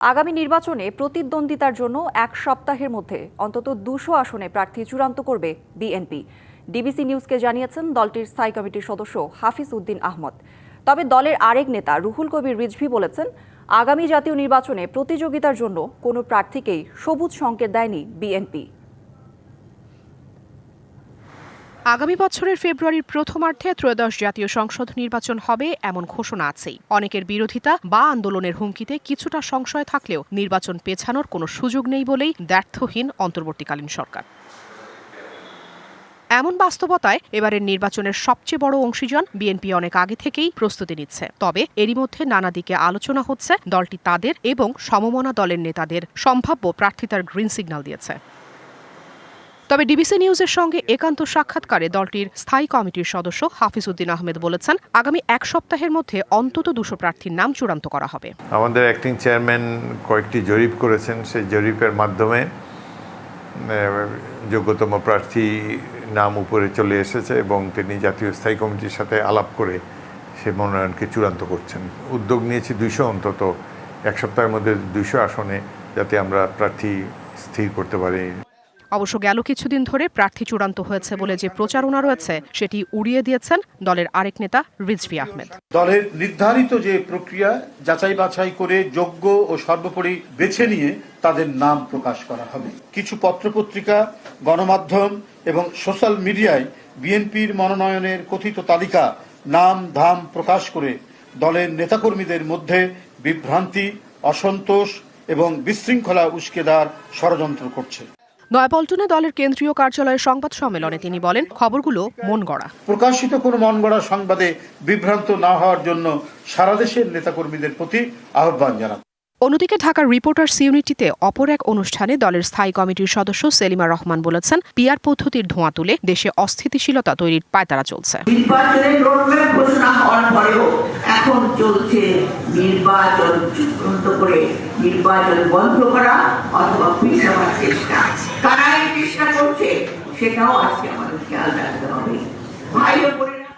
আগামী নির্বাচনে প্রতিদ্বন্দ্বিতার জন্য এক সপ্তাহের মধ্যে অন্তত ২০০ আসনে প্রার্থী চূড়ান্ত করবে বিএনপি। ডিবিসি নিউজকে জানিয়েছেন দলটির স্থায়ী কমিটির সদস্য হাফিজ উদ্দিন আহমদ। তবে দলের আরেক নেতা রুহুল কবির রিজভী বলেছেন, আগামী জাতীয় নির্বাচনে প্রতিযোগিতার জন্য কোনো প্রার্থীকেই সবুজ সংকেত দেয়নি বিএনপি। আগামী বছরের ফেব্রুয়ারির প্রথমার্ধে ত্রয়োদশ জাতীয় সংসদ নির্বাচন হবে এমন ঘোষণা আছেই। অনেকের বিরোধিতা বা আন্দোলনের হুমকিতে কিছুটা সংশয় থাকলেও নির্বাচন পেছানোর কোনো সুযোগ নেই বলেই দ্ব্যর্থহীন অন্তর্বর্তীকালীন সরকার। এমন বাস্তবতায় এবারের নির্বাচনের সবচেয়ে বড় অংশীজন বিএনপি অনেক আগে থেকেই প্রস্তুতি নিচ্ছে। তবে এরই মধ্যে নানা দিকে আলোচনা হচ্ছে, দলটি তাদের এবং সমমনা দলের নেতাদের সম্ভাব্য প্রার্থিতার গ্রিন সিগন্যাল দিয়েছে। তবে ডিবিসি নিউজের সঙ্গে একান্ত সাক্ষাৎকারে দলটির স্থায়ী কমিটির সদস্য হাফিজ উদ্দিন আহমেদ বলেছেন, আগামী এক সপ্তাহের মধ্যে অন্তত ২০০ প্রার্থীর নাম চূড়ান্ত করা হবে। আমাদের অ্যাক্টিং চেয়ারম্যান কয়েকটি জরিপ করেছেন, সেই জরিপের মাধ্যমে যোগ্যতম প্রার্থী নাম উপরে চলে এসেছে এবং তিনি জাতীয় স্থায়ী কমিটির সাথে আলাপ করে সে মনোনয়নকে চূড়ান্ত করছেন। উদ্যোগ নিয়েছি ২০০ অন্তত এক সপ্তাহের মধ্যে ২০০ আসনে যাতে আমরা প্রার্থী স্থির করতে পারি। অবশ্য গেল কিছুদিন ধরে প্রার্থী চূড়ান্ত হয়েছে বলে যে প্রচারণা রয়েছে সেটি উড়িয়ে দিয়েছেন দলের আরেক নেতা রিজভী আহমেদ। দলের নির্ধারিত যে প্রক্রিয়া যাচাই বাছাই করে যোগ্য ও সর্বোপরি বেছে নিয়ে তাদের নাম প্রকাশ করা হবে। কিছু পত্রপত্রিকা, গণমাধ্যম এবং সোশ্যাল মিডিয়ায় বিএনপির মনোনয়নের কথিত তালিকা নাম ধাম প্রকাশ করে দলের নেতাকর্মীদের মধ্যে বিভ্রান্তি, অসন্তোষ এবং বিশৃঙ্খলা উস্কে দেওয়ার ষড়যন্ত্র করছে। নয়াপল্টনে দলের কেন্দ্রীয় কার্যালয়ের সংবাদ সম্মেলনে তিনি বলেন, খবরগুলো মন গড়া। প্রকাশিত কোনো মন গড়া সংবাদে বিভ্রান্ত না হওয়ার জন্য সারা দেশের নেতাকর্মীদের প্রতি আহ্বান জানান। অন্যদিকে ঢাকার রিপোর্টার্স ইউনিটিতে অপর এক অনুষ্ঠানে দলের স্থায়ী কমিটির সদস্য সেলিমা রহমান বলেছেন, পিআর পদ্ধতির ধোঁয়া তুলে দেশে অস্থিতিশীলতা তৈরির পায়তারা চলছে। নির্বাচনের রোডম্যাপ ঘোষণা হওয়ার পরেও এখন চলছে নির্বাচন চূড়ান্ত করে নির্বাচন বন্ধ করা অথবা পিছাবার চেষ্টা। কারা এই চেষ্টা করছে সেটাও আজকে আমাদের খেয়াল রাখতে হবে।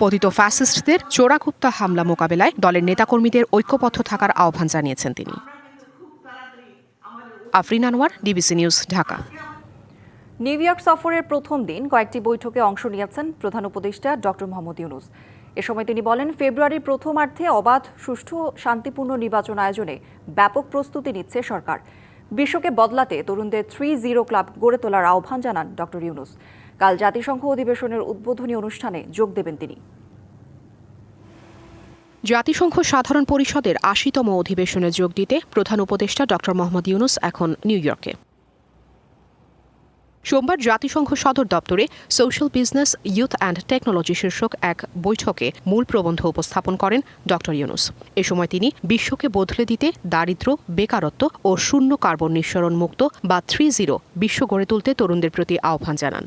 পতিত ফ্যাসিস্টদের চোরাকুত্তা হামলা মোকাবেলায় দলের নেতাকর্মীদের ঐক্যবদ্ধ থাকার আহ্বান জানিয়েছেন তিনি। Afrin Anwar, DBC news, Dhaka. New York সফরের প্রথম দিন কয়েকটি বৈঠকে অংশ নিয়েছেন প্রধান উপদেষ্টা ডক্টর মোহাম্মদ ইউনূস। এ সময় তিনি বলেন, ফেব্রুয়ারির প্রথমার্ধে অবাধ, সুষ্ঠু, শান্তিপূর্ণ নির্বাচন আয়োজনে ব্যাপক প্রস্তুতি নিচ্ছে সরকার। বিশ্বকে বদলাতে তরুণদের 3-0 ক্লাব গড়ে তোলার আহ্বান জানান ডক্টর ইউনূস। কাল জাতিসংঘ অধিবেশনের উদ্বোধনী অনুষ্ঠানে যোগ দেবেন তিনি। জাতিসংঘ সাধারণ পরিষদের ৮০তম অধিবেশনে যোগ দিতে প্রধান উপদেষ্টা ডক্টর মোহাম্মদ ইউনূস এখন নিউ ইয়র্কে। সোমবার জাতিসংঘ সদর দপ্তরে social business, youth and technology শীর্ষক এক বৈঠকে মূল প্রবন্ধ উপস্থাপন করেন ডক্টর ইউনূস। এ সময় তিনি বিশ্বকে বদলে দিতে দারিদ্র্য, বেকারত্ব ও শূন্য কার্বন নিঃসরণ মুক্ত বা 3-0 বিশ্ব গড়ে তুলতে তরুণদের প্রতি আহ্বান জানান।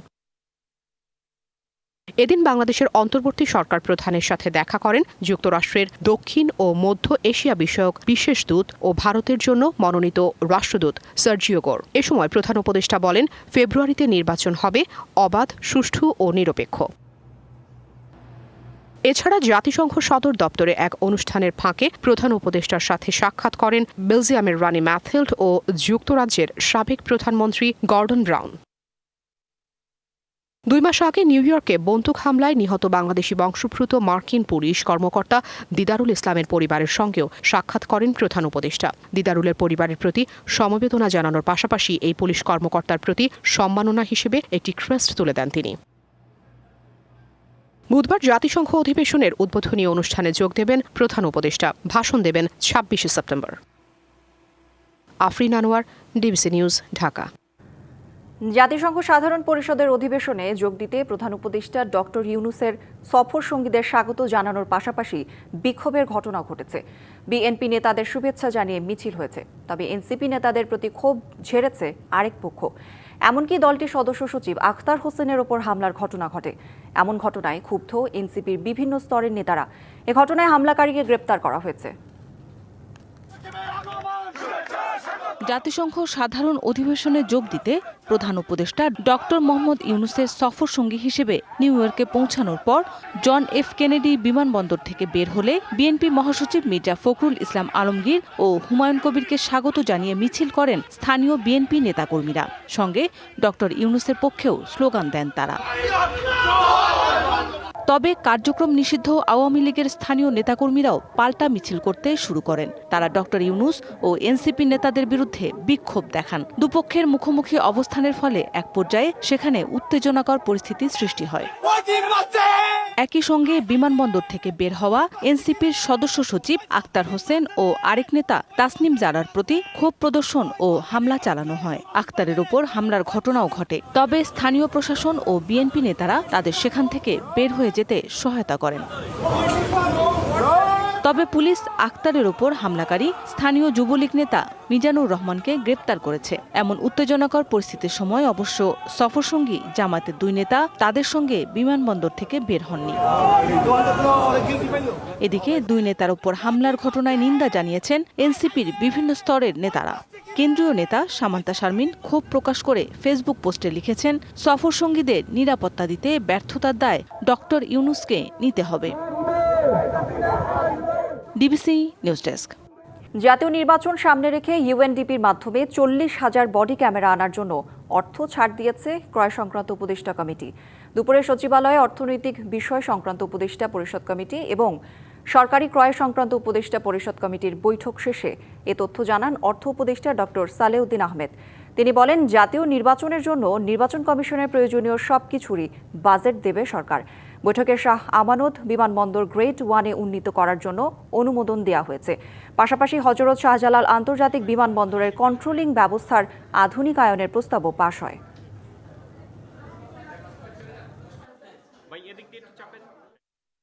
এদিন বাংলাদেশের অন্তর্বর্তী সরকার প্রধানের সাথে দেখা করেন যুক্তরাষ্ট্রের দক্ষিণ ও মধ্য এশিয়া বিষয়ক বিশেষ দূত ও ভারতের জন্য মনোনীত রাষ্ট্রদূত সার্জিও গোর। এ সময় প্রধান উপদেষ্টা বলেন, ফেব্রুয়ারিতে নির্বাচন হবে অবাধ, সুষ্ঠু ও নিরপেক্ষ। এছাড়া জাতিসংঘ সদর দপ্তরে এক অনুষ্ঠানের ফাঁকে প্রধান উপদেষ্টার সাথে সাক্ষাৎ করেন বেলজিয়ামের রানী ম্যাথিল্ড ও যুক্তরাজ্যের সাবেক প্রধানমন্ত্রী গর্ডন ব্রাউন। ২ মাস আগে নিউ ইয়র্কে বন্দুক হামলায় নিহত বাংলাদেশি বংশোদ্ভূত মার্কিন পুলিশ কর্মকর্তা দিদারুল ইসলামের পরিবারের সঙ্গেও সাক্ষাৎ করেন প্রধান উপদেষ্টা। দিদারুলের পরিবারের প্রতি সমবেদনা জানানোর পাশাপাশি এই পুলিশ কর্মকর্তার প্রতি সম্মাননা হিসেবে একটি ক্রেস্ট তুলে দেন তিনি। বুধবার জাতিসংঘ অধিবেশনের উদ্বোধনী অনুষ্ঠানে যোগ দেবেন প্রধান উপদেষ্টা। ভাষণ দেবেন ২৬শে September. Afrin Anwar, DBC news, Dhaka. জাতিসংঘ সাধারণ পরিষদের অধিবেশনে যোগ দিতে প্রধান উপদেষ্টা ডক্টর ইউনূসের সফর সঙ্গীদের স্বাগত জানানোর পাশাপাশি বিক্ষোভের ঘটনা ঘটেছে। বিএনপি নেতাদের শুভেচ্ছা জানিয়ে মিছিল হয়েছে। তবে এনসিপি নেতাদের প্রতি ক্ষোভ ঝেড়েছে আরেক পক্ষ। এমনকি দলটির সদস্য সচিব আখতার হোসেনের ওপর হামলার ঘটনা ঘটে। এমন ঘটনায় ক্ষুব্ধ এনসিপির বিভিন্ন স্তরের নেতারা। এ ঘটনায় হামলাকারীকে গ্রেপ্তার করা হয়েছে। জাতিসংঘ সাধারণ অধিবেশনে যোগ দিতে প্রধান উপদেষ্টা ডক্টর মোহাম্মদ ইউনূসের সফর সঙ্গী হিসেবে নিউ ইয়র্কে পৌঁছানোর পর জন এফ কেনেডি বিমানবন্দর থেকে বের হলে বিএনপি মহাসচিব মির্জা ফখরুল ইসলাম আলমগীর ও হুমায়ুন কবিরকে স্বাগত জানিয়ে মিছিল করেন স্থানীয় বিএনপি নেতাকর্মীরা। সঙ্গে ডক্টর ইউনূসের পক্ষেও স্লোগান দেন তারা। তবে কার্যক্রম নিষিদ্ধ আওয়ামী লীগের স্থানীয় নেতাকর্মীরাও পাল্টা মিছিল করতে শুরু করেন। তারা ডক্টর ইউনূস ও এনসিপি নেতাদের বিরুদ্ধে বিক্ষোভ দেখান। দুপক্ষের মুখোমুখি অবস্থানের ফলে এক পর্যায়ে সেখানে উত্তেজনাকর পরিস্থিতির সৃষ্টি হয়। একই সঙ্গে বিমানবন্দর থেকে বের হওয়া এনসিপির সদস্য সচিব আক্তার হোসেন ও আরেক নেতা তাসনিম জারার প্রতি ক্ষোভ প্রদর্শন ও হামলা চালানো হয়। আক্তারের উপর হামলার ঘটনাও ঘটে। তবে স্থানীয় প্রশাসন ও বিএনপি নেতারা তাদের সেখান থেকে বের হয়ে যেতে সহায়তা করেন। তবে পুলিশ আক্তারের ওপর হামলাকারী স্থানীয় যুবলীগ নেতা মিজানুর রহমানকে গ্রেপ্তার করেছে। এমন উত্তেজনাকর পরিস্থিতির সময় অবশ্য সফরসঙ্গী জামায়াতের দুই নেতা তাদের সঙ্গে বিমানবন্দর থেকে বের হননি। এদিকে দুই নেতার ওপর হামলার ঘটনায় নিন্দা জানিয়েছেন এনসিপির বিভিন্ন স্তরের নেতারা। কেন্দ্রীয় নেতা সামান্তা শারমিন ক্ষোভ প্রকাশ করে ফেসবুক পোস্টে লিখেছেন, সফরসঙ্গীদের নিরাপত্তা দিতে ব্যর্থতার দায় ডক্টর ইউনূসকে নিতে হবে। DBC news desk. জাতীয় নির্বাচন সামনে রেখে ইউএনডিপির মাধ্যমে 40,000 বডি ক্যামেরা আনার জন্য অর্থ ছাড় দিয়েছে ক্রয় সংক্রান্ত উপদেষ্টা কমিটি। দুপুরে সচিবালয়ে অর্থনৈতিক বিষয় সংক্রান্ত উপদেষ্টা পরিষদ কমিটি এবং সরকারি ক্রয় সংক্রান্ত উপদেষ্টা পরিষদ কমিটির বৈঠক শেষে এ তথ্য জানান অর্থ উপদেষ্টা ডক্টর সালেউদ্দিন আহমেদ। তিনি বলেন, জাতীয় নির্বাচনের জন্য নির্বাচন কমিশনের প্রয়োজনীয় সবকিছুরই বাজেট দেবে সরকার। বৈঠকে শাহ আমানত বিমানবন্দর গ্রেড 1-এ উন্নীত করার জন্য অনুমোদন দেওয়া হয়েছে। পাশাপাশি হযরত শাহজালাল আন্তর্জাতিক বিমানবন্দরের কন্ট্রোলিং ব্যবস্থার আধুনিকায়নের প্রস্তাবও পাশ হয়।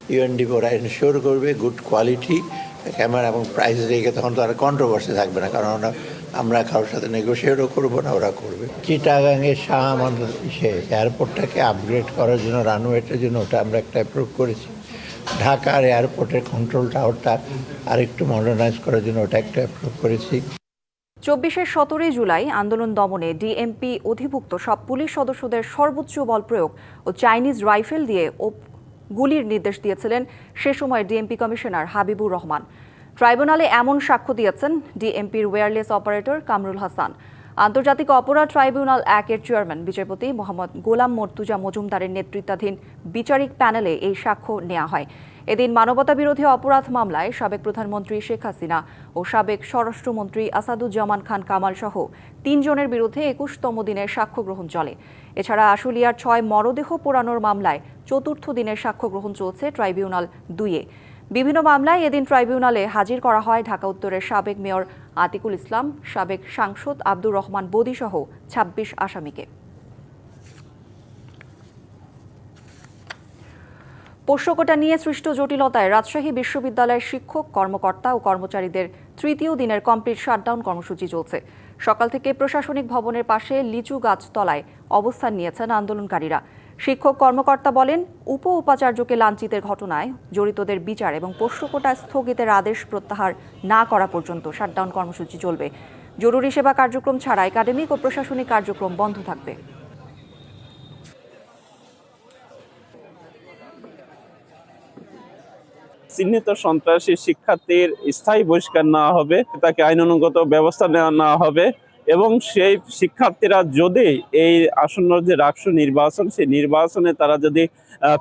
ইউএনডিপি ওরা এনশিওর করবে গুড কোয়ালিটি ক্যামেরা এবং প্রাইস রেখে, তখন তো আর কন্ট্রোভার্সি থাকবে না, কারণ আমরা কারোর সাথে নেগোশিয়েটও করবো না, ওরা করবে। চিটাগাংয়ের শাহ আমানত এয়ারপোর্টটাকে আপগ্রেড করার জন্য, রানওয়েটার জন্য ওটা আমরা একটা অ্যাপ্রুভ করেছি। ঢাকার এয়ারপোর্টের কন্ট্রোল টাওয়ারটা আরেকটু মডার্নাইজ করার জন্য ওটা একটা অ্যাপ্রুভ করেছি। 24 17 জুলাই আন্দোলন দমনে ডিএমপি অধিভুক্ত সব পুলিশ সদস্যদের সর্বোচ্চ বল প্রয়োগ ও চাইনিজ রাইফেল দিয়ে গুলির নির্দেশ দিয়েছিলেন সে সময় ডিএমপি কমিশনার হাবিবুর রহমান। ট্রাইব্যুনালে এমন সাক্ষ্য দিয়েছেন ডিএমপির ওয়্যারলেস অপারেটর কামরুল হাসান। আন্তর্জাতিক অপরাধ ট্রাইব্যুনাল 1-এর চেয়ারম্যান বিচারপতি মোহাম্মদ গোলাম মর্তুজা মজুমদারের নেতৃত্বাধীন বিচারিক প্যানেলে এই সাক্ষ্য নেওয়া হয়। এদিন মানবতাবিরোধী অপরাধ মামলায় সাবেক প্রধানমন্ত্রী শেখ হাসিনা ও সাবেক স্বরাষ্ট্রমন্ত্রী আসাদুজ্জামান খান কামাল সহ 3 জনের বিরুদ্ধে 21তম দিনের সাক্ষ্য গ্রহণ চলে। এছাড়া আশুলিয়ার 6 মরদেহ পোড়ানোর মামলায় 4র্থ দিনের সাক্ষ্য গ্রহণ চলছে ট্রাইব্যুনাল 2-এ। বিভিন্ন মামলায় এদিন ট্রাইব্যুনালে হাজির করা হয় ঢাকা উত্তরের সাবেক মেয়র আতিকুল ইসলাম, সাবেক সাংসদ আব্দুর রহমান বদি সহ 26 আসামিকে। পোষ্যকোটা নিয়ে সৃষ্ট জটিলতায় রাজশাহী বিশ্ববিদ্যালয়ের শিক্ষক, কর্মকর্তা ও কর্মচারীদের 3য় দিনের কমপ্লিট শাটডাউন কর্মসূচি চলছে। সকাল থেকে প্রশাসনিক ভবনের পাশে লিচু গাছ তলায় অবস্থান নিয়েছেন আন্দোলনকারীরা। শিক্ষক কর্মকর্তা বলেন, উপাচার্যকে লাঞ্ছিতের ঘটনায় জড়িতদের বিচার এবং পোষ্যকোটা স্থগিতের আদেশ প্রত্যাহার না করা পর্যন্ত শাটডাউন কর্মসূচি চলবে। জরুরি সেবা কার্যক্রম ছাড়া একাডেমিক ও প্রশাসনিক কার্যক্রম বন্ধ থাকবে। চিহ্নিত সন্ত্রাসী শিক্ষার্থীর স্থায়ী বহিষ্কার নেওয়া হবে, তাকে আইনানুগত ব্যবস্থা নেওয়া হবে এবং সেই শিক্ষার্থীরা যদি এই আসন্ন যে রাষ্ট্র নির্বাচন, সেই নির্বাচনে তারা যদি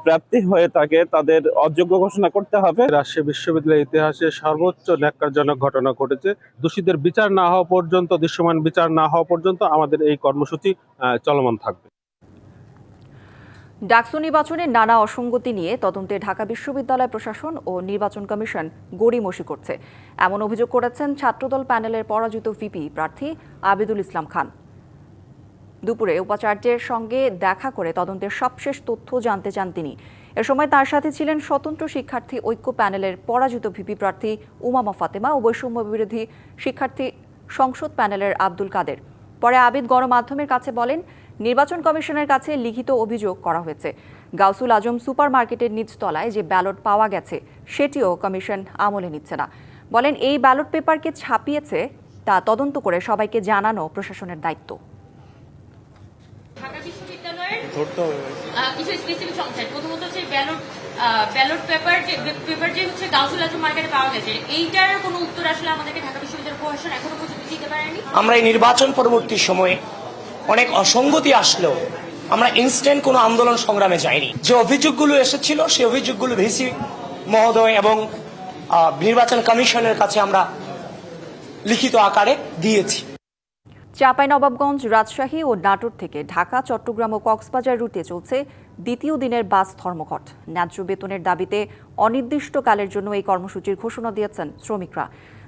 প্রার্থী হয়ে থাকে তাদের অযোগ্য ঘোষণা করতে হবে। রাজশাহী বিশ্ববিদ্যালয়ের ইতিহাসে সর্বোচ্চ ন্যাক্কারজনক ঘটনা ঘটেছে। দোষীদের বিচার না হওয়া পর্যন্ত, দৃশ্যমান বিচার না হওয়া পর্যন্ত আমাদের এই কর্মসূচি চলমান থাকবে। ডাকসু নির্বাচনের নানা অসঙ্গতি নিয়ে তদন্তে ঢাকা বিশ্ববিদ্যালয় প্রশাসন ও নির্বাচন কমিশন গড়িমসি করছে, এমন অভিযোগ করেছেন ছাত্রদল প্যানেলের পরাজিত ভিপি প্রার্থী আবিদুল ইসলাম খান। দুপুরে উপাচার্যের সঙ্গে দেখা করে তদন্তের সবশেষ তথ্য জানতে চান তিনি। এ সময় তার সাথে ছিলেন স্বতন্ত্র শিক্ষার্থী ঐক্য প্যানেলের পরাজিত ভিপি প্রার্থী উমামা ফাতেমা ও বৈষম্য বিরোধী শিক্ষার্থী সংসদ প্যানেলের আব্দুল কাদের। পরে আবিদ গণমাধ্যমের কাছে বলেন, নির্বাচন কমিশনের কাছে লিখিত অভিযোগ করা হয়েছে। গাউসুল আজম সুপার মার্কেটের নিচতলায় যে ব্যালট পাওয়া গেছে সেটিও কমিশন আমলে নিচ্ছে না। বলেন, এই ব্যালট পেপারকে ছাপিয়েছে তা তদন্ত করে সবাইকে জানানো প্রশাসনের দায়িত্ব। ঢাকা বিশ্ববিদ্যালয়ের কিছু স্পেসিফিক সমস্যা, প্রথমত হচ্ছে ব্যালট পেপার যে হচ্ছে কাউন্সিল আজম মার্কেটে পাওয়া গেছে, এইটার কোনো উত্তর আসলে আমাদেরকে ঢাকা বিশ্ববিদ্যালয় প্রশাসন এখনো পর্যন্ত দিতে পারেনি। আমরা এই নির্বাচন পরবর্তী সময়ে অনেক অসঙ্গতি আসলেও আমরা ইনস্ট্যান্ট কোনো আন্দোলন সংগ্রামে যাইনি। যে অভিযোগগুলো এসেছিল সেই অভিযোগগুলো ভিসি মহোদয় এবং নির্বাচন কমিশনের কাছে আমরা লিখিত আকারে দিয়েছি। চাঁপাইনবাবগঞ্জ, রাজশাহী ও নাটোর থেকে ঢাকা, চট্টগ্রাম ও কক্সবাজার রুটে চলছে দ্বিতীয় দিনের বাস ধর্মঘট। ন্যায্য বেতনের দাবিতে অনির্দিষ্টকালের জন্য এই কর্মসূচির ঘোষণা দিয়েছেন শ্রমিকরা।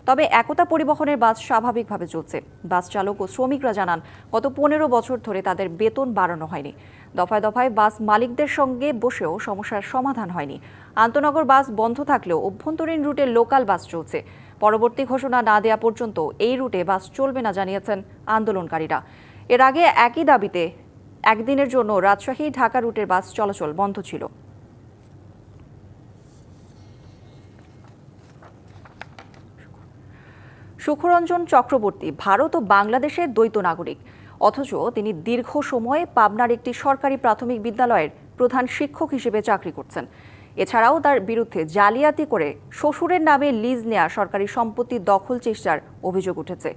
তবে একতা পরিবহনের বাস স্বাভাবিকভাবে চলছে। বাস চালক ও শ্রমিকরা জানান, গত 15 বছর ধরে তাদের বেতন বাড়ানো হয়নি। দফায় দফায় বাস মালিকদের সঙ্গে বসেও সমস্যার সমাধান হয়নি। আন্তনগর বাস বন্ধ থাকলেও অভ্যন্তরীণ রুটে লোকাল বাস চলছে। পরবর্তী ঘোষণা না দেয়া পর্যন্ত এই রুটে বাস চলবে না জানিয়েছেন আন্দোলনকারীরা। এর আগে একই দাবিতে একদিনের জন্য রাজশাহী ঢাকা রুটের বাস চলাচল বন্ধ ছিল। সুখরঞ্জন চক্রবর্তী ভারত ও বাংলাদেশের দ্বৈত নাগরিক, অথচ তিনি দীর্ঘ সময় পাবনার একটি সরকারি প্রাথমিক বিদ্যালয়ের প্রধান শিক্ষক হিসেবে চাকরি করছেন। এছাড়াও তার বিরুদ্ধে জালিয়াতি করে শ্বশুরের নামে লিজ নেয়া সরকারি সম্পত্তি দখল চেষ্টার অভিযোগ উঠেছে।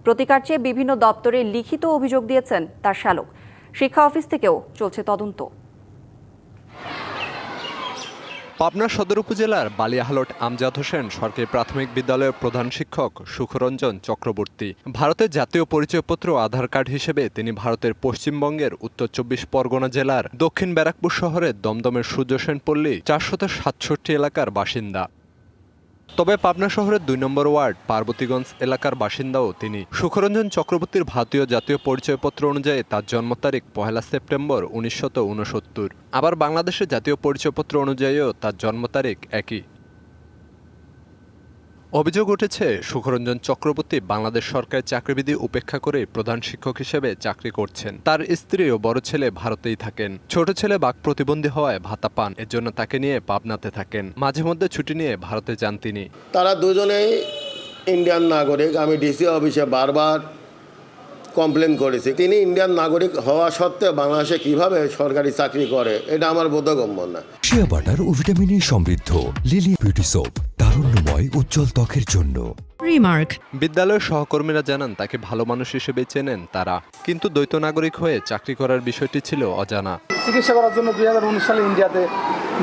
প্রতিকার চেয়ে বিভিন্ন দপ্তরে লিখিত অভিযোগ দিয়েছেন তার শ্যালক। শিক্ষা অফিস থেকেও চলছে তদন্ত। পাবনা সদর উপজেলার বালিয়াহালট আমজাদ হোসেন সরকারি প্রাথমিক বিদ্যালয়ের প্রধান শিক্ষক সুখরঞ্জন চক্রবর্তী। ভারতের জাতীয় পরিচয়পত্র আধার কার্ড হিসেবে তিনি ভারতের পশ্চিমবঙ্গের উত্তর 24 পরগনা জেলার দক্ষিণ ব্যারাকপুর শহরের দমদমের সূর্য সেন পল্লী 467 এলাকার বাসিন্দা। তবে পাবনা শহরের 2 নম্বর ওয়ার্ড পার্বতীগঞ্জ এলাকার বাসিন্দাও তিনি। সুখরঞ্জন চক্রবর্তীর ভারতীয় জাতীয় পরিচয়পত্র অনুযায়ী তার জন্ম তারিখ 1 সেপ্টেম্বর 1969। আবার বাংলাদেশের জাতীয় পরিচয়পত্র অনুযায়ীও তার জন্ম তারিখ একই। অভিযোগ উঠেছে, সুখরঞ্জন চক্রবর্তী বাংলাদেশ সরকারের চাকরিবিধি উপেক্ষা করে প্রধান শিক্ষক হিসেবে চাকরি করছেন। তার স্ত্রী ও বড় ছেলে ভারতেই থাকেন। ছোট ছেলে বাক প্রতিবন্ধী হওয়ায় ভাতা পান, এজন্য তাকে নিয়ে পাবনাতে থাকেন। মাঝে মধ্যে ছুটি নিয়ে ভারতে যান তিনি। তারা দুজনেই ইন্ডিয়ান নাগরিক। আমি ডিসি অফিসে বারবার কমপ্লেন করেছি, তিনি ইন্ডিয়ান নাগরিক হওয়া সত্ত্বেও বাংলাদেশে কিভাবে সরকারি চাকরি করে, এটা আমার বোধগম্য না। শিয়া বাটার ও ভিটামিনে সমৃদ্ধ লিলি বিউটি সোপ, তারুণ্যময় উজ্জ্বল ত্বকের জন্য। রিমার্ক। বিদ্যালয়ের সহকর্মীরা জানান, তাকে ভালো মানুষ হিসেবে চেনেন তারা, কিন্তু দ্বৈত নাগরিক হয়ে চাকরি করার বিষয়টি ছিল অজানা। চিকিৎসা করার জন্য 2019 সালে ইন্ডিয়াতে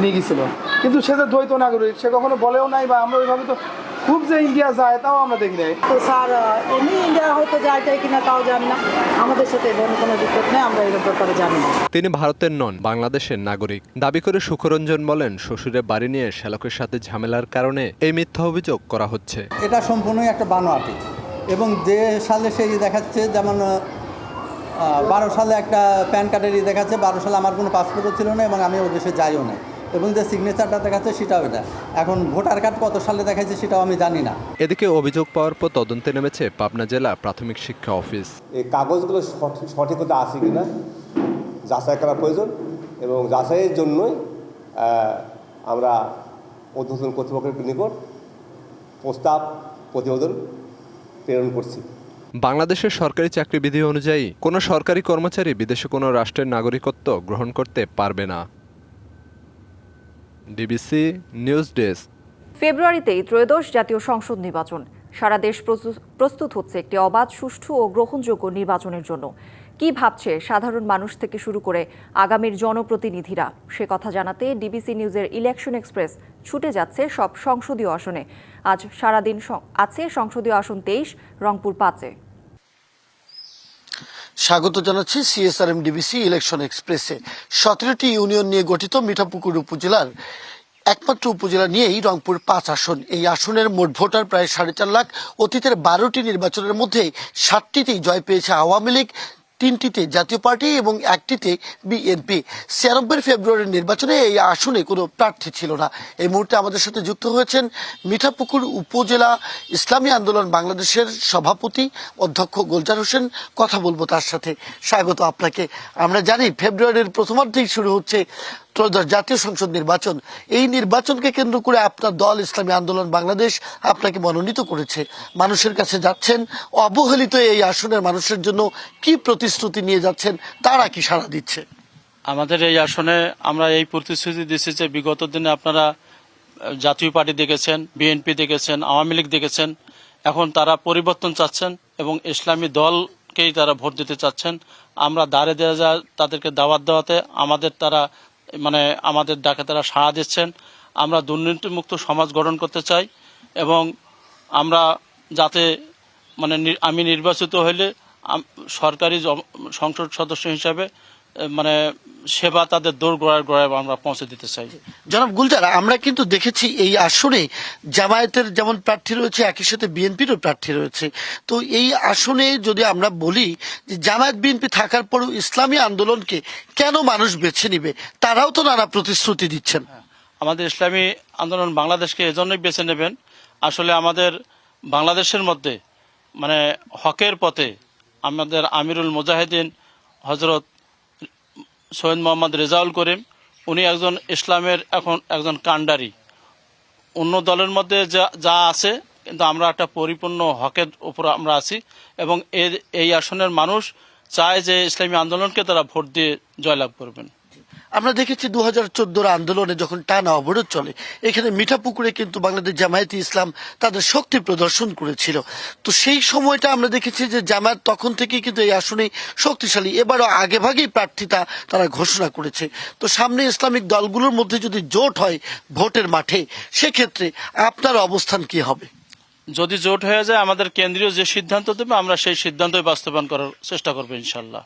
নিয়ে গিয়েছিল, কিন্তু সে যে দ্বৈত নাগরিক সে কখনো বলেও নাই, বা আমরা ওইভাবে তো খুব যে ইন্ডিয়া যায় তাও আমরা দেখি নাই। তো স্যার এমনি ইন্ডিয়া হয়তো যায় কিনা তাও জানি না, আমাদের সাথে কোনো যোগাযোগ নেই, আমরা এর ব্যাপারে জানি না। তিনি ভারতের নন, বাংলাদেশের নাগরিক দাবি করে সুখরঞ্জন বলেন, শ্বশুরের বাড়ি নিয়ে শ্যালকের সাথে ঝামেলার কারণে এই মিথ্যা অভিযোগ করা হচ্ছে। এটা সম্পূর্ণই একটা বানোয়াটি, এবং যে সালে সেই দেখাচ্ছে, যেমন 12 সালে একটা প্যান কার্ডেরই দেখাচ্ছে, 12 সালে আমার কোনো পাসপোর্টও ছিল না এবং আমি ও দেশে যাইও না, এবং যে সিগনেচারটা দেখাচ্ছে সেটাও এটা। এখন ভোটার কার্ড কত সালে দেখাচ্ছে সেটাও আমি জানি না। এদিকে অভিযোগ পাওয়ার পর তদন্তে নেমেছে পাবনা জেলা প্রাথমিক শিক্ষা অফিস। এই কাগজগুলো সঠিক হতে আছে কিনা যাচাই করা প্রয়োজন, এবং যাচাইয়ের জন্যই আমরা ঊর্ধ্বতন কর্তৃপক্ষের নিকট প্রস্তাব প্রতিবেদন প্রেরণ করছি। বাংলাদেশের সরকারি চাকরিবিধি অনুযায়ী কোনো সরকারি কর্মচারী বিদেশে কোনো রাষ্ট্রের নাগরিকত্ব গ্রহণ করতে পারবে না। DBC news desk. ফেব্রুয়ারিতেই ত্রয়োদশ জাতীয় সংসদ নির্বাচন। সারা দেশ প্রস্তুত হচ্ছে একটি অবাধ, সুষ্ঠু ও গ্রহণযোগ্য নির্বাচনের জন্য। কি ভাবছে সাধারণ মানুষ থেকে শুরু করে আগামীর জনপ্রতিনিধিরা, সে কথা জানাতে ডিবিসি নিউজের ইলেকশন এক্সপ্রেস ছুটে যাচ্ছে সব সংসদীয় আসনে। আজ সারাদিন আছে সংসদীয় আসন 23, রংপুর 5-এ। স্বাগত জানাচ্ছি সিএসআরএম ডিবিসি ইলেকশন এক্সপ্রেসে। 17টি ইউনিয়ন নিয়ে গঠিত মিঠাপুকুর উপজেলার একমাত্র উপজেলা নিয়েই রংপুর 5 আসন। এই আসনের মোট ভোটার প্রায় 4.5 লাখ। অতীতের 12টি নির্বাচনের মধ্যে 7টিতেই জয় পেয়েছে আওয়ামী লীগ, 3টিতে জাতীয় পার্টি এবং 1টিতে বিএনপি। 96 ফেব্রুয়ারির নির্বাচনে এই আসনে কোনো প্রার্থী ছিল না। এই মুহূর্তে আমাদের সাথে যুক্ত হয়েছেন মিঠাপুকুর উপজেলা ইসলামী আন্দোলন বাংলাদেশের সভাপতি অধ্যক্ষ গোলজার হোসেন। কথা বলবো তার সাথে। স্বাগত আপনাকে। আমরা জানি ফেব্রুয়ারির প্রথমার্ধেই শুরু হচ্ছে ত্রয়োদশ জাতীয় সংসদ নির্বাচন, এই নির্বাচনকে কেন্দ্র করে আপনার দল ইসলামী আন্দোলন বাংলাদেশ আপনাকে মনোনীত করেছে, মানুষের কাছে যাচ্ছেন, অবহেলিত এই আসনের মানুষের জন্য কি প্রতিশ্রুতি নিয়ে যাচ্ছেন, তারা কি সাড়া দিচ্ছে? আমাদের এই আসনে আমরা এই প্রতিশ্রুতি দিচ্ছি যে বিগত দিনে আপনারা জাতীয় পার্টি দেখেছেন, বিএনপি দেখেছেন, আওয়ামী লীগ দেখেছেন, এখন তারা পরিবর্তন চাচ্ছেন এবং ইসলামী দলকেই তারা ভোট দিতে চাচ্ছেন। আমরা দাঁড়ে দেওয়া যায় তাদেরকে দাওয়াত দেওয়াতে আমাদের ডাকে তারা সাড়া দিচ্ছেন। আমরা দুর্নীতিমুক্ত সমাজ গঠন করতে চাই এবং আমরা যাতে আমি নির্বাচিত হইলে সরকারি সংসদ সদস্য হিসাবে সেবা তাদের দৌড় গোড়ায় আমরা পৌঁছে দিতে চাই। জনাব গুলজার, আমরা কিন্তু দেখেছি এই আসনে জামায়াতের যেমন প্রার্থী রয়েছে, একই সাথে বিএনপিরও প্রার্থী রয়েছে। তো এই আসনে যদি আমরা বলি যে জামায়াত বিএনপি থাকার পরও ইসলামী আন্দোলনকে কেন মানুষ বেছে নিবে, তারাও তো নানা প্রতিশ্রুতি দিচ্ছেন। আমাদের ইসলামী আন্দোলন বাংলাদেশকে এজন্যই বেছে নেবেন, আসলে আমাদের বাংলাদেশের মধ্যে হকের পথে আমাদের আমিরুল মুজাহিদিন হজরত সৈয়দ মোহাম্মদ রেজাউল করিম, উনি একজন ইসলামের এখন একজন কাণ্ডারি। অন্য দলের মধ্যে যা আছে, কিন্তু আমরা একটা পরিপূর্ণ হকের উপর আমরা আছি এবং এই আসনের মানুষ চায় যে ইসলামী আন্দোলনকে তারা ভোট দিয়ে জয়লাভ করবেন। আমরা দেখেছি 2014 আন্দোলনে যখন টানা অবরোধ চলে, এখানে মিঠাপুকুরে কিন্তু বাংলাদেশ জামায়াতে ইসলাম তাদের শক্তি প্রদর্শন করেছিল। তো সেই সময়টা আমরা দেখেছি যে জামায়াত তখন থেকেই কিন্তু এই আসনে শক্তিশালী, এবারও আগেভাগেই প্রার্থিতা তারা ঘোষণা করেছে। তো সামনে ইসলামিক দলগুলোর মধ্যে যদি জোট হয় ভোটের মাঠে, সেক্ষেত্রে আপনার অবস্থান কি হবে? যদি জোট হয়ে যায়, আমাদের কেন্দ্রীয় যে সিদ্ধান্ত দেবে আমরা সেই সিদ্ধান্তই বাস্তবায়ন করার চেষ্টা করবো ইনশাল্লাহ।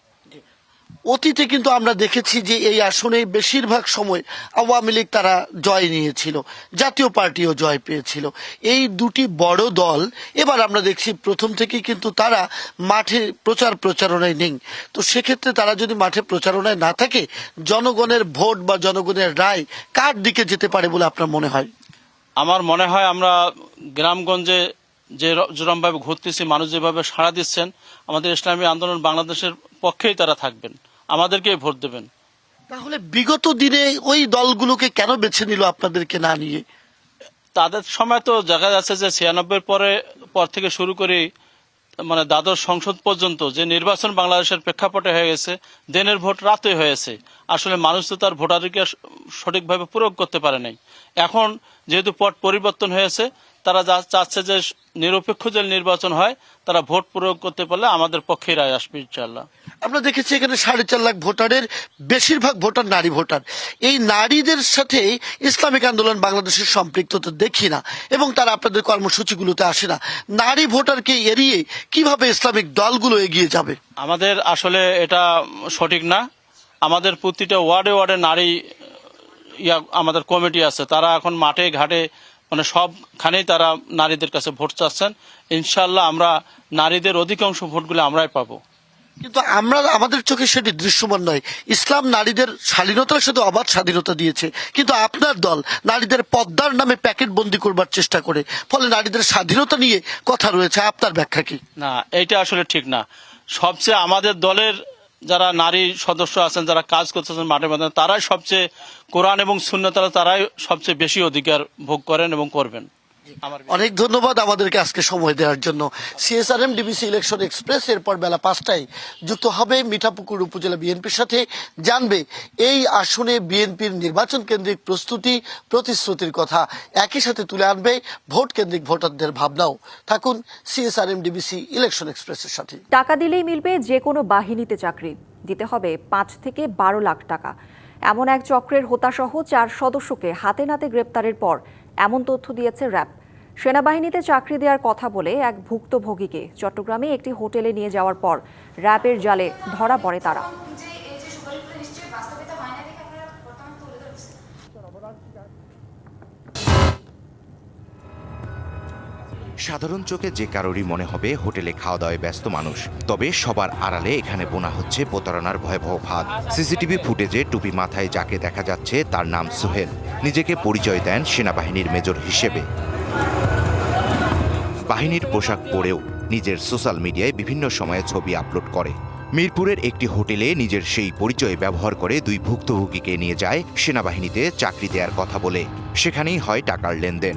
অতীতে কিন্তু আমরা দেখেছি যে এই আসনে বেশিরভাগ সময় আওয়ামী লীগ তারা জয় নিয়েছিল, জাতীয় পার্টিও জয় পেয়েছিল। এই দুটি বড় দল এবার আমরা দেখছি প্রথম থেকেই কিন্তু তারা মাঠে প্রচারণায় নেই। তো সেক্ষেত্রে তারা যদি মাঠে প্রচারণায় না থাকে, জনগণের ভোট বা জনগণের রায় কার দিকে যেতে পারে বলে আপনার মনে হয়? আমার মনে হয় আমরা গ্রামগঞ্জে যেরকমভাবে ঘুরতেছি, মানুষ যেভাবে সাড়া দিচ্ছেন, আমাদের ইসলামী আন্দোলন বাংলাদেশের পক্ষেই তারা থাকবেন, আমাদেরকেই ভোট দেবেন। তাহলে বিগত দিনে ওই দলগুলোকে কেন বেছে নিল আপনাদেরকে না নিয়ে? তাদের সময় তো দেখা যাচ্ছে যে 96 পর থেকে শুরু করে দ্বাদশ সংসদ পর্যন্ত যে নির্বাচন বাংলাদেশের প্রেক্ষাপটে হয়ে গেছে, দিনের ভোট রাতে হয়েছে। আসলে মানুষ তো তার ভোটাধিকার সঠিকভাবে প্রয়োগ করতে পারে নাই। এখন যেহেতু পট পরিবর্তন হয়েছে, তারা চাচ্ছে যে নিরপেক্ষ যে নির্বাচন হয়, তারা ভোট প্রয়োগ করতে পারলে আমাদের পক্ষে রায় আসবে ইনশাআল্লাহ। আমরা দেখেছি এখানে 4.5 লাখ ভোটারের বেশিরভাগ ভোটার নারী ভোটার। এই নারীদের সাথে ইসলামিক আন্দোলন বাংলাদেশের সম্পৃক্ততা দেখি না এবং তারা আপনাদের কর্মসূচিগুলোতে আসে না। নারী ভোটারকে এড়িয়ে কিভাবে ইসলামিক দলগুলো এগিয়ে যাবে? আমাদের আসলে এটা সঠিক না। আমাদের প্রতিটা ওয়ার্ডে নারী আমাদের কমিটি আছে, তারা এখন মাঠে ঘাটে সবখানেই তারা নারীদের কাছে ভোট চাচ্ছেন। ইনশাআল্লাহ আমরা নারীদের অধিকাংশ ভোটগুলো আমরাই পাবো। কিন্তু আমাদের চোখে সেটি দৃশ্যমান নয়। ইসলাম নারীদের স্বাধীনতার সাথে অবাধ স্বাধীনতা দিয়েছে, কিন্তু আপনার দল নারীদের পদ্মার নামে প্যাকেট বন্দি করবার চেষ্টা করে, ফলে নারীদের স্বাধীনতা নিয়ে কথা রয়েছে। আপনার ব্যাখ্যা কি? না, এইটা আসলে ঠিক না। সবচেয়ে আমাদের দলের যারা নারী সদস্য আছেন, যারা কাজ করতেছেন মাঠে মাঠে, তারাই সবচেয়ে কোরআন এবং সুন্নাত তারাই সবচেয়ে বেশি অধিকার ভোগ করেন এবং করবেন। অনেক ধন্যবাদ আমাদেরকে আজকে সময় দেওয়ার জন্য। CSRM ডিবিসি ইলেকশন এক্সপ্রেস এরপর বেলা 5টায় যুক্ত হবে মিঠাপুকুর উপজেলা বিএনপির সাথে, জানবে এই আসনে বিএনপির নির্বাচন কেন্দ্রিক প্রতিশ্রুতির কথা, একই সাথে তুলে আনবে ভোট কেন্দ্রিক ভোটারদের ভাবনাও। থাকুন CSRM ডিবিসি ইলেকশন এক্সপ্রেসের সাথে। টাকা দিলেই মিলবে যে কোনো বাহিনীতে চাকরি, দিতে হবে 5 থেকে 12 লাখ টাকা। এমন এক চক্রের হোতাসহ 4 সদস্যকে হাতে নাতে গ্রেপ্তারের পর এমন তথ্য দিয়েছে র্যাব। সেনাবাহিনীতে চাকরি দেওয়ার কথা বলে এক ভুক্তভোগীকে চট্টগ্রামে একটি হোটেলে নিয়ে যাওয়ার পর র্যাবের জালে ধরা পড়ে তারা। সাধারণ চোখে যে কারোরই মনে হবে হোটেলে খাওয়া দাওয়ায় ব্যস্ত মানুষ, তবে সবার আড়ালে এখানে বোনা হচ্ছে প্রতারণার ভয়াবহ ফাঁদ। সিসিটিভি ফুটেজে টুপি মাথায় যাকে দেখা যাচ্ছে তার নাম সোহেল। নিজেকে পরিচয় দেন সেনাবাহিনীর মেজর হিসেবে। বাহিনীর পোশাক পরেও নিজের সোশ্যাল মিডিয়ায় বিভিন্ন সময়ে ছবি আপলোড করে। মিরপুরের একটি হোটেলে নিজের সেই পরিচয় ব্যবহার করে দুই ভুক্তভোগীকে নিয়ে যায় সেনাবাহিনীতে চাকরি দেওয়ার কথা বলে। সেখানেই হয় টাকার লেনদেন।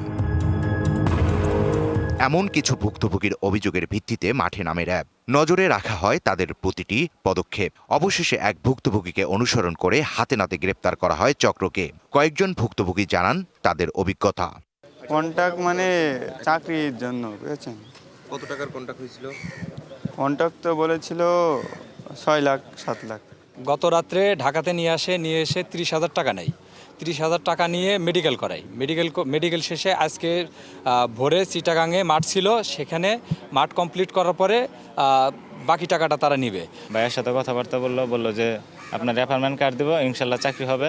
এমন কিছু ভুক্তভোগীর অভিযোগের ভিত্তিতে মাঠে নামে র্যাব। নজরে রাখা হয় তাদের প্রতিটি পদক্ষেপ। অবশেষে এক ভুক্তভোগীকে অনুসরণ করে হাতে নাতে গ্রেপ্তার করা হয় চক্রকে। কয়েকজন ভুক্তভোগী জানান তাদের অভিজ্ঞতা। কন্ট্যাক্ট মানে চাকরির জন্য, বুঝেছেন? কত টাকার কন্ট্যাক্ট হয়েছিল? কন্ট্যাক্ট তো বলেছিল 6 লাখ 7 লাখ। গত রাত্রে ঢাকাতে নিয়ে এসে 30,000 টাকা নেয়। 30,000 টাকা নিয়ে মেডিকেল করাই। মেডিকেল শেষে আজকে ভোরে চিটাগাঙে মাঠ ছিল, সেখানে মাঠ কমপ্লিট করার পরে বাকি টাকাটা তারা নিবে। ভাইয়ের সাথে কথাবার্তা বললো যে আপনার অ্যাপার্টমেন্ট কার্ড দেবো, ইনশাল্লাহ চাকরি হবে,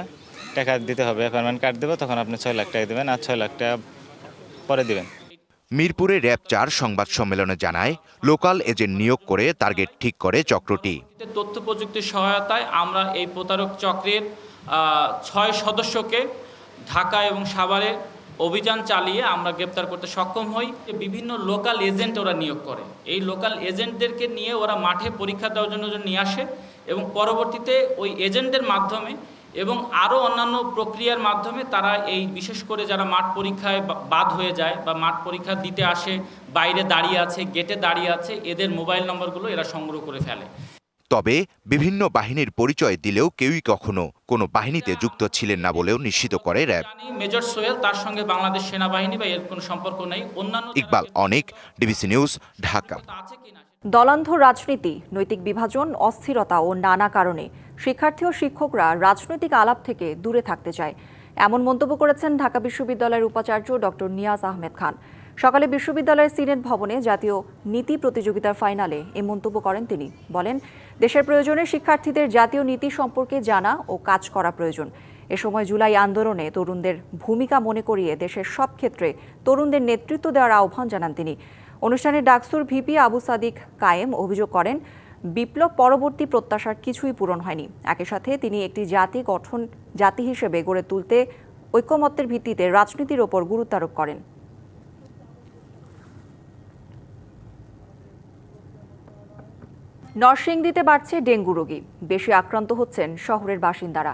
টাকা দিতে হবে, অ্যাপার্টমেন্ট কার্ড দেবো, তখন আপনি 6 লাখ টাকা দেবেন, আর 6 লাখ টাকা পরে দিবেন। মিরপুরে র্যাব 4 সংবাদ সম্মেলনে জানায়, লোকাল এজেন্ট নিয়োগ করে টার্গেট ঠিক করে চক্রটি। তথ্য প্রযুক্তির সহায়তায় আমরা এই প্রতারক চক্রের 6 সদস্যকে ঢাকা এবং সাভারে অভিযান চালিয়ে আমরা গ্রেপ্তার করতে সক্ষম হই। বিভিন্ন লোকাল এজেন্ট ওরা নিয়োগ করে। এই লোকাল এজেন্টদেরকে নিয়ে ওরা মাঠে পরীক্ষা দেওয়ার জন্য নিয়ে আসে এবং পরবর্তীতে ওই এজেন্টদের মাধ্যমে এবং আরও অন্যান্য প্রক্রিয়ার মাধ্যমে তারা এই বিশেষ করে যারা মাঠ পরীক্ষায় বাদ হয়ে যায় বা মাঠ পরীক্ষা দিতে আসে, বাইরে দাঁড়িয়ে আছে, গেটে দাঁড়িয়ে আছে, এদের মোবাইল নম্বরগুলো এরা সংগ্রহ করে ফেলে। তবে বিভিন্ন বাহিনীর পরিচয় দিলেও কেউই কখনো কোনো বাহিনীতে যুক্ত ছিলেন না বলেও নিশ্চিত করে র্যাব। মেজর সোহেল, তার সঙ্গে বাংলাদেশ সেনাবাহিনী বা এর কোনো সম্পর্ক নেই। অন্যান্য ইকবাল অনিক, ডিবিসি নিউজ, ঢাকা। দলান্ধ রাজনীতি, নৈতিক বিভাজন, অস্থিরতা ও নানা কারণে শিক্ষার্থী ও শিক্ষকরা রাজনৈতিক আলাপ থেকে দূরে থাকতে চায়, এমন মন্তব্য করেছেন ঢাকা বিশ্ববিদ্যালয়ের উপাচার্য ডক্টর নিয়াজ আহমেদ খান। সকালে বিশ্ববিদ্যালয়ের সিনেট ভবনে জাতীয় নীতি প্রতিযোগিতার ফাইনালে এই মন্তব্য করেন তিনি। বলেন, দেশের প্রয়োজনে শিক্ষার্থীদের জাতীয় নীতি সম্পর্কে জানা ও কাজ করা প্রয়োজন। এ সময় জুলাই আন্দোলনে তরুণদের ভূমিকা মনে করিয়ে দেশের সব ক্ষেত্রে তরুণদের নেতৃত্ব দেওয়ার আহ্বান জানান তিনি। অনুষ্ঠানে ডাকসুর ভিপি আবু সাদিক কায়েম অভিযোগ করেন, বিপ্লব পরবর্তী প্রত্যাশার কিছুই পূরণ হয়নি। একই সাথে তিনি একটি জাতি হিসেবে গড়ে তুলতে ঐকমত্যের ভিত্তিতে রাজনীতির ওপর গুরুত্ব আরোপ করেন। নরসিংদীতে বাড়ছে ডেঙ্গু রোগী, বেশি আক্রান্ত হচ্ছেন শহরের বাসিন্দারা।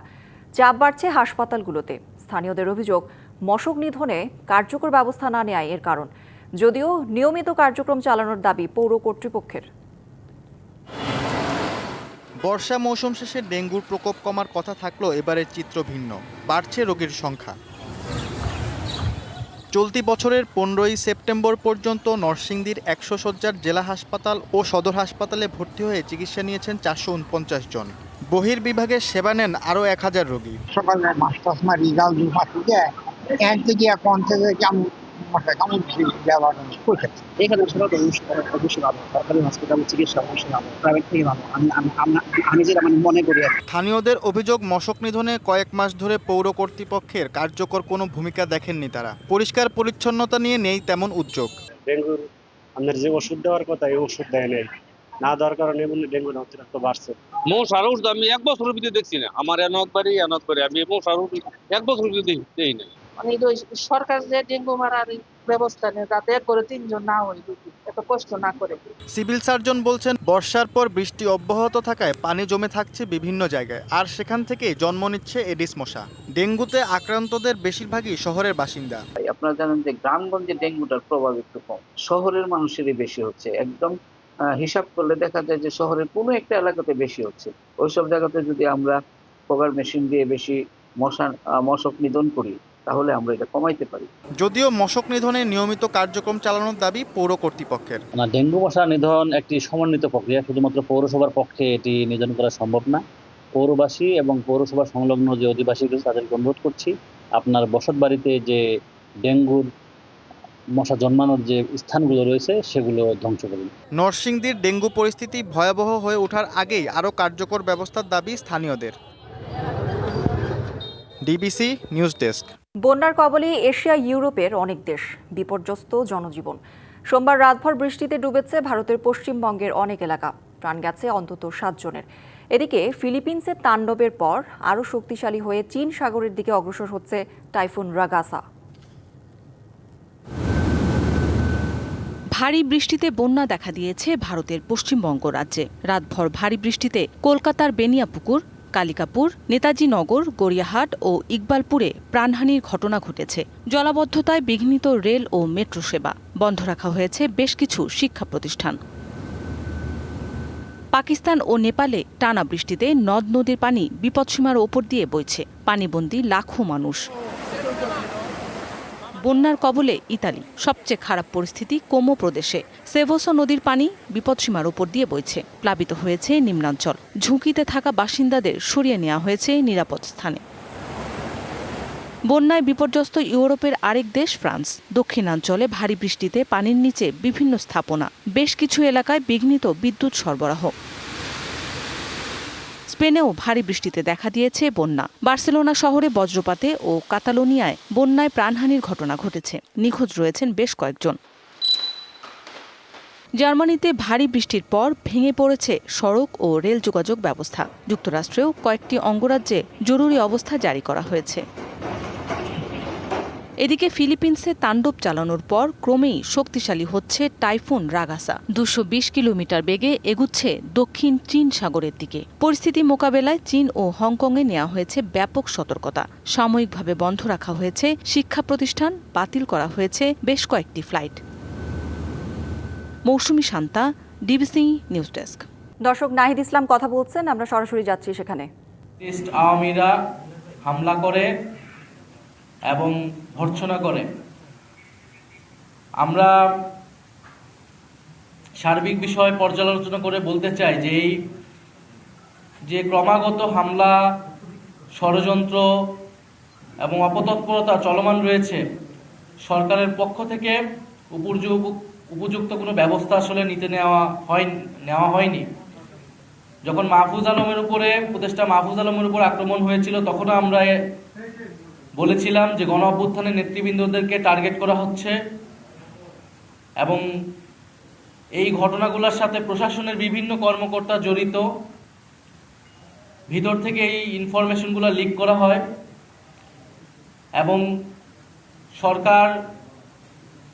চাপ বাড়ছে হাসপাতালগুলোতে। স্থানীয়দের অভিযোগ, মশক নিধনে কার্যকর ব্যবস্থা না নেওয়াই এর কারণ, যদিও নিয়মিত কার্যক্রম চালানোর দাবি পৌর কর্তৃপক্ষের। বর্ষা মৌসুম শেষে ডেঙ্গুর প্রকোপ কমার কথা থাকলেও এবারের চিত্র ভিন্ন, বাড়ছে রোগীর সংখ্যা। চলতি বছরের 15ই সেপ্টেম্বর পর্যন্ত নরসিংদীর 100 শয্যার জেলা হাসপাতাল ও সদর হাসপাতালে ভর্তি হয়ে চিকিৎসা নিয়েছেন 449 জন। বহির্বিভাগে সেবা নেন আরও 1000 রোগী। সকালে মাস্টার্স মারি গাল দু পাঠিয়ে এর থেকে এখন থেকে কেমন কেমন করছে এখানে অবশ্যই ভালো, সরকারি হসপিটালে চিকিৎসা অবশ্যই ভালো, প্রাইভেট থেকে ভালো। আমি যেটা মনে করি। স্থানীয়দের অভিযোগ, মশক নিধনে কয়েক মাস ধরে পৌর কর্তৃপক্ষের কার্যকর কোনো ভূমিকা দেখেননি তারা। পরিষ্কার পরিচ্ছন্নতা নিয়ে নেই তেমন উদ্যোগ। ডেঙ্গুর আপনার যে ওষুধ দেওয়ার কথা এই ওষুধ দেয় নেই, না দেওয়ার কারণে ডেঙ্গুর অতিরিক্ত বাড়ছে। মশার ওষুধ আমি 1 বছরের ভিতরে দেখছি না। আমার একবারে আমি মশার ওষুধ 1 বছরের ভিতরে দেই না। মানে সরকার যে ডেঙ্গু মারার ব্যবস্থা নেই, যাতে করে 3 জন না হয়, এত কষ্ট না করে। সিভিল সার্জন বলছেন, বর্ষার পর বৃষ্টি অব্যাহত থাকায় পানি জমে থাকছে বিভিন্ন জায়গায়, আর সেখান থেকেই জন্ম নিচ্ছে এডিস মশা। ডেঙ্গুতে আক্রান্তদের বেশিরভাগই শহরের বাসিন্দা। আপনারা জানেন যে গ্রামগঞ্জে ডেঙ্গুটার প্রভাব একটু কম, শহরের মানুষেরই বেশি হচ্ছে। একদম হিসাব করলে দেখা যায় যে শহরের কোনো একটা এলাকাতে বেশি হচ্ছে। ওইসব জায়গাতে যদি আমরা ফগার মেশিন দিয়ে বেশি মশক নিধন করি, তাহলে আমরা এটা কমাইতে পারি। যদিও মশক নিধনে নিয়মিত কার্যক্রম চালানোর দাবি পৌর কর্তৃপক্ষের। ডেঙ্গু মশা নিধন একটি সমন্বিত প্রক্রিয়া, শুধুমাত্র পৌরসভার পক্ষে এটি নিধন করা সম্ভব না। পৌরবাসী এবং পৌরসভা সংলগ্ন যে অধিবাসী রয়েছে তাদেরকে অনুরোধ করছি, আপনার বসত বাড়িতে যে ডেঙ্গুর মশা জন্মানোর যে স্থানগুলো রয়েছে সেগুলো ধ্বংস করুন। নরসিংদীর ডেঙ্গু পরিস্থিতি ভয়াবহ হয়ে ওঠার আগেই আরও কার্যকর ব্যবস্থার দাবি স্থানীয়দের। DBC news desk. বন্যার কবলে এশিয়া, ইউরোপের অনেক দেশ, বিপর্যস্ত জনজীবন। সোমবার রাতভর বৃষ্টিতে ডুবেছে ভারতের পশ্চিমবঙ্গের অনেক এলাকা, প্রাণ গেছে অন্তত 7 জনের। এদিকে ফিলিপিন্সের তাণ্ডবের পর আরও শক্তিশালী হয়ে চীন সাগরের দিকে অগ্রসর হচ্ছে টাইফুন রাগাসা। ভারী বৃষ্টিতে বন্যা দেখা দিয়েছে ভারতের পশ্চিমবঙ্গ রাজ্যে। রাতভর ভারী বৃষ্টিতে কলকাতার বেনিয়াপুকুর, কালিকাপুর, নেতাজি নগর, গড়িয়াহাট ও ইকবালপুরে প্রাণহানির ঘটনা ঘটেছে। জলাবদ্ধতায় বিঘ্নিত রেল ও মেট্রো সেবা। বন্ধ রাখা হয়েছে বেশ কিছু শিক্ষা প্রতিষ্ঠান। পাকিস্তান ও নেপালে টানা বৃষ্টিতে নদ নদীর পানি বিপদসীমার ওপর দিয়ে বইছে। পানিবন্দী লাখো মানুষ। বন্যার কবলে ইতালি। সবচেয়ে খারাপ পরিস্থিতি কোমো প্রদেশে। সেভোসো নদীর পানি বিপদসীমার ওপর দিয়ে বইছে। প্লাবিত হয়েছে নিম্নাঞ্চল। ঝুঁকিতে থাকা বাসিন্দাদের সরিয়ে নেওয়া হয়েছে নিরাপদ স্থানে। বন্যায় বিপর্যস্ত ইউরোপের আরেক দেশ ফ্রান্স। দক্ষিণাঞ্চলে ভারী বৃষ্টিতে পানির নিচে বিভিন্ন স্থাপনা। বেশ কিছু এলাকায় বিঘ্নিত বিদ্যুৎ সরবরাহ। স্পেনেও ভারী বৃষ্টিতে দেখা দিয়েছে বন্যা। বার্সেলোনা শহরে বজ্রপাতে ও কাতালোনিয়ায় বন্যায় প্রাণহানির ঘটনা ঘটেছে। নিখোঁজ রয়েছেন বেশ কয়েকজন। জার্মানিতে ভারী বৃষ্টির পর ভেঙে পড়েছে সড়ক ও রেল যোগাযোগ ব্যবস্থা। যুক্তরাষ্ট্রেও কয়েকটি অঙ্গরাজ্যে জরুরি অবস্থা জারি করা হয়েছে। এদিকে ফিলিপিন্সে তাণ্ডব চালানোর পর ক্রমেই শক্তিশালী হচ্ছে টাইফুন রাগাসা। 220 কিলোমিটার বেগে এগুচ্ছে দক্ষিণ চীন সাগরের দিকে। পরিস্থিতি মোকাবেলায় চীন ও হংকংয়ে নেওয়া হয়েছে ব্যাপক সতর্কতা। সাময়িকভাবে বন্ধ রাখা হয়েছে শিক্ষা প্রতিষ্ঠান, বাতিল করা হয়েছে বেশ কয়েকটি ফ্লাইট। মৌসুমী শান্তা, ডিবিসি নিউজ ডেস্ক। দর্শক, নাহিদ ইসলাম কথা বলছেন, আমরা সরাসরি যাচ্ছি সেখানে। আওয়ামীরা হামলা করে এবং ভর্ৎসনা করে। আমরা সার্বিক বিষয় পর্যালোচনা করে বলতে চাই যে এই যে ক্রমাগত হামলা, ষড়যন্ত্র এবং অপতৎপরতা চলমান রয়েছে, সরকারের পক্ষ থেকে উপযুক্ত কোনো ব্যবস্থা আসলে নেওয়া হয়নি। যখন উপদেষ্টা মাহফুজ আলমের উপর আক্রমণ হয়েছিল, তখনও আমরা বলেছিলাম যে গণ অভ্যুত্থানের নেতৃবৃন্দদেরকে টার্গেট করা হচ্ছে এবং এই ঘটনাগুলোর সাথে প্রশাসনের বিভিন্ন কর্মকর্তা জড়িত। ভিতর থেকে এই ইনফরমেশনগুলো লিক করা হয় এবং সরকার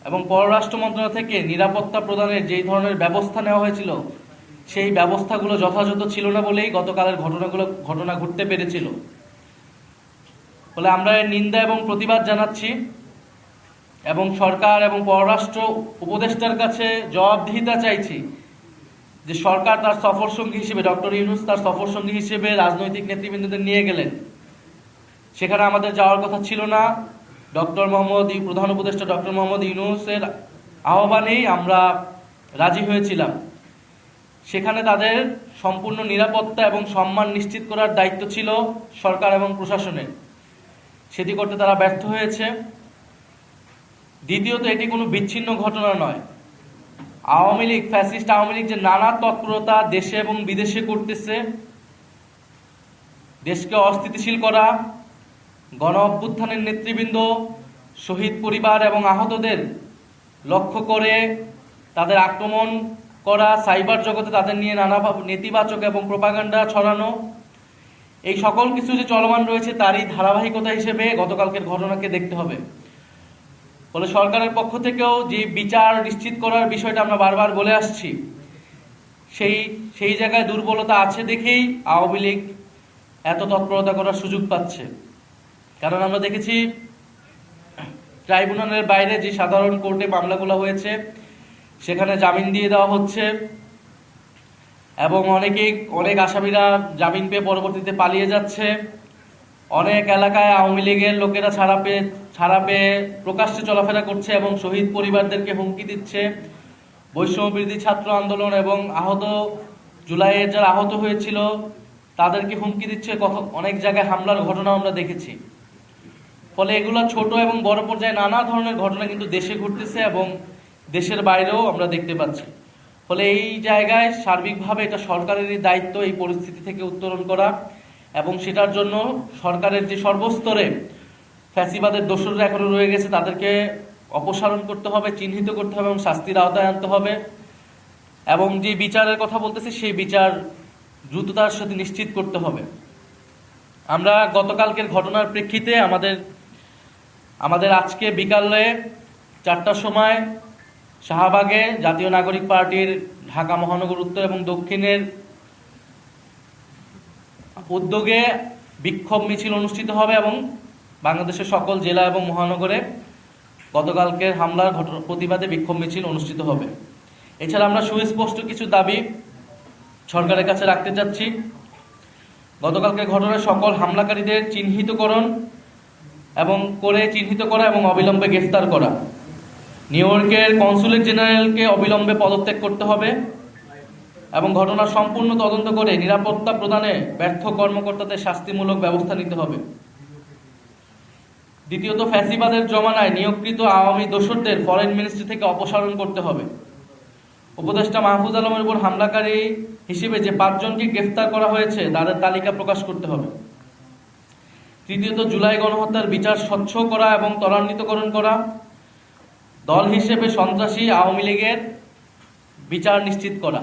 এবং পররাষ্ট্র মন্ত্রণালয় থেকে নিরাপত্তা প্রদানের যেই ধরনের ব্যবস্থা নেওয়া হয়েছিল, সেই ব্যবস্থাগুলো যথাযথ ছিল না বলেই গতকালের ঘটনা ঘটতে পেরেছিল। ফলে আমরা এর নিন্দা এবং প্রতিবাদ জানাচ্ছি এবং সরকার এবং পররাষ্ট্র উপদেষ্টার কাছে জবাবদিহিতা চাইছি যে সরকার তার সফর সঙ্গী হিসেবে, ডক্টর ইউনূস তার সফর সঙ্গী হিসেবে রাজনৈতিক নেতৃবৃন্দদের নিয়ে গেলেন। সেখানে আমাদের যাওয়ার কথা ছিল না। প্রধান উপদেষ্টা ডক্টর মোহাম্মদ ইউনূসের আহ্বানেই আমরা রাজি হয়েছিলাম। সেখানে তাদের সম্পূর্ণ নিরাপত্তা এবং সম্মান নিশ্চিত করার দায়িত্ব ছিল সরকার এবং প্রশাসনের। সেটি করতে তারা ব্যর্থ হয়েছে। দ্বিতীয়ত, এটি কোনো বিচ্ছিন্ন ঘটনা নয়। ফ্যাসিস্ট আওয়ামী লীগ যে নানা তৎপরতা দেশে এবং বিদেশে করতেছে, দেশকে অস্থিতিশীল করা, গণ অভ্যুত্থানের নেতৃবৃন্দ, শহীদ পরিবার এবং আহতদের লক্ষ্য করে তাদের আক্রমণ করা, সাইবার জগতে তাদের নিয়ে নানাভাবে নেতিবাচক এবং প্রোপাগান্ডা ছড়ানো, এই সকল কিছু যে চলমান রয়েছে তারই ধারাবাহিকতা হিসেবে গতকালকের ঘটনাকে দেখতে হবে। ফলে সরকারের পক্ষ থেকেও যে বিচার নিশ্চিত করার বিষয়টা আমরা বারবার বলে আসছি, সেই জায়গায় দুর্বলতা আছে দেখেই আওয়ামী লীগ এত তৎপরতা করার সুযোগ পাচ্ছে। কারণ আমরা দেখেছি ট্রাইব্যুনালের বাইরে যে সাধারণ কোর্টে মামলাগুলো হয়েছে, সেখানে জামিন দিয়ে দেওয়া হচ্ছে এবং অনেক আসামিরা জামিন পেয়ে পরবর্তীতে পালিয়ে যাচ্ছে। অনেক এলাকায় আওয়ামী লীগের লোকেরা ছাড়া পেয়ে প্রকাশ্যে চলাফেরা করছে এবং শহীদ পরিবারদেরকে হুমকি দিচ্ছে। বৈষম্য বিরোধী ছাত্র আন্দোলন এবং জুলাইয়ে যারা আহত হয়েছিল তাদেরকে হুমকি দিচ্ছে। অনেক জায়গায় হামলার ঘটনা আমরা দেখেছি। ফলে এগুলো ছোট এবং বড় পর্যায়ে নানা ধরনের ঘটনা কিন্তু দেশে ঘটতেছে এবং দেশের বাইরেও আমরা দেখতে পাচ্ছি। ফলে এই জায়গায় সার্বিকভাবে এটা সরকারেরই দায়িত্ব এই পরিস্থিতি থেকে উত্তরণ করা এবং সেটার জন্য সরকারের যে সর্বস্তরে ফ্যাসিবাদের দোসররা এখনো রয়ে গেছে তাদেরকে অপসারণ করতে হবে, চিহ্নিত করতে হবে এবং শাস্তির আওতায় আনতে হবে। এবং যে বিচারের কথা বলতেছি সেই বিচার দ্রুততার সাথে নিশ্চিত করতে হবে। আমরা গতকালকের ঘটনার প্রেক্ষিতে আমাদের আজকে বিকালে 4টার সময় শাহবাগে জাতীয় নাগরিক পার্টির ঢাকা মহানগর উত্তর এবং দক্ষিণের উদ্যোগে বিক্ষোভ মিছিল অনুষ্ঠিত হবে এবং বাংলাদেশের সকল জেলা এবং মহানগরে গতকালকের হামলার প্রতিবাদে বিক্ষোভ মিছিল অনুষ্ঠিত হবে। এছাড়া আমরা সুস্পষ্ট কিছু দাবি সরকারের কাছে রাখতে চাচ্ছি। গতকালকের ঘটনায় সকল হামলাকারীদের চিহ্নিত করা এবং অবিলম্বে গ্রেফতার করা। নিউ ইয়র্কের কনসুলেট জেনারেলকে অবিলম্বে পদত্যাগ করতে হবে এবং ঘটনার সম্পূর্ণ তদন্ত করে নিরাপত্তা প্রদানে ব্যর্থ কর্মকর্তাদের শাস্তিমূলক ব্যবস্থা নিতে হবে। দ্বিতীয়ত, ফ্যাসিবাদের জমানায় নিয়োগকৃত আওয়ামী দোসরদের ফরেন মিনিস্ট্রি থেকে অপসারণ করতে হবে। উপদেষ্টা মাহফুজ আলমের উপর হামলাকারী হিসেবে যে 5 জনকে গ্রেফতার করা হয়েছে তাদের তালিকা প্রকাশ করতে হবে। তৃতীয়ত, জুলাই গণহত্যার বিচার স্বচ্ছ করা এবং ত্বরান্বিতকরণ করা। দল হিসেবে সন্ত্রাসী আওয়ামী লীগের বিচার নিশ্চিত করা।